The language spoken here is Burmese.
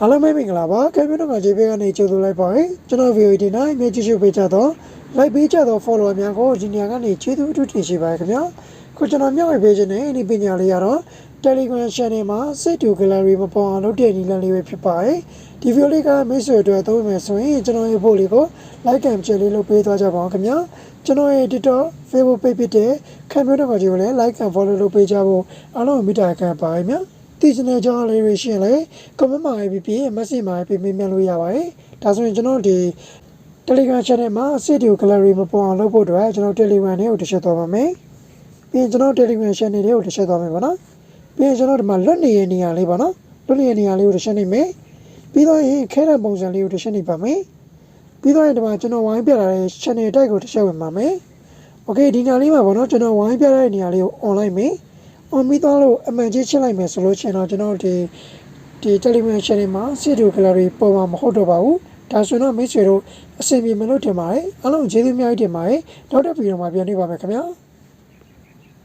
အားလုံးပဲမင်္ဂလာပါကဲမျိုးတော့က JP ကနေကြိုဆိုလိုက်ပါရယ်ကျွန်တော် Phyo ဒီနေ့မြေကြည့်ရှုပေးကြတော့ like ပေးကြတော့ follower များကိုဒီနေရာကနေကျေးဇူးအထူးတင်ရှိပါရခင်ဗျာခုကျွန်တော်မျှဝေပေးခြင်းနဲ့ဒီပညာလေးရတော့ Telegram Channel မှာ Gallery မပေါ်အောင်လုပ်တဲ့နည်းလမ်းလေးပဲဖြစ်ပါတယ်ဒီ video လေးကမိတ်ဆွေတို့သုံးမယ်ဆိုရင်ကျွန်တော်ရဲ့ဖို့လေးကို like and share လေးလုပ်ပေးသွားကြပါအောင်ခင်ဗျာကျွန်တော်ရဲ့ TikTok Facebook page ဖြစ်တဲ့ Khant မျိုးတော့ကကိုလည်း like and follow လုပ်ပေးကြဖို့အားလုံးမေတ္တာခံပါရခင်ဗျာဒီ channel ကြောင့်လေးရရှင်လေ comment မှာပြီး message မှာပြီးမေးမြန်းလို့ရပါတယ်ဒါဆိုရင်ကျွန်တော်ဒီ Telegram channel မှာ Gallery မပေါ်အောင်လုပ်ဖို့အတွက်ကျွန်တော် Telegram လေးကိုတစ်ချက်သွားပါမယ်ပြီးရင်ကျွန်တော် Telegram channel လေးကိုတစ်ချက်သွားမယ်ပေါ့နော်ပြီးရင်ကျွန်တော်ဒီမှာလွတ်နေတဲ့နေရာလေးပေါ့နော်လွတ်နေတဲ့နေရာလေးကိုတစ်ချက်နေမယ်ပြီးတော့ရင်ခဲတဲ့ပုံစံလေးကိုတစ်ချက်နေပါမယ်ပြီးတော့ရင်ဒီမှာကျွန်တော်ဝိုင်းပြလာတဲ့ channel တိုက်ကိုတစ်ချက်ဝင်ပါမယ် okay ဒီနေရာလေးမှာပေါ့နော်ကျွန်တော်ဝိုင်းပြလာတဲ့နေရာလေးကို online မယ်အောင်ပြီးတော့လို့အမှန်ကြီးချက်လိုက်မယ်ဆိုလို့ရှိရင်တော့ကျွန်တော်ဒီ Telegram channel မှာ Gallery ပေါ်မှာမဟုတ်တော့ပါဘူးဒါဆိုတော့မိတ်ဆွေတို့အဆင်ပြေမလို့တင်ပါတယ်အားလုံးကျေးဇူးအများကြီးတင်ပါတယ်နောက်တစ်ဗီဒီယိုမှာပြန်တွေ့ပါမယ်ခင်ဗျာ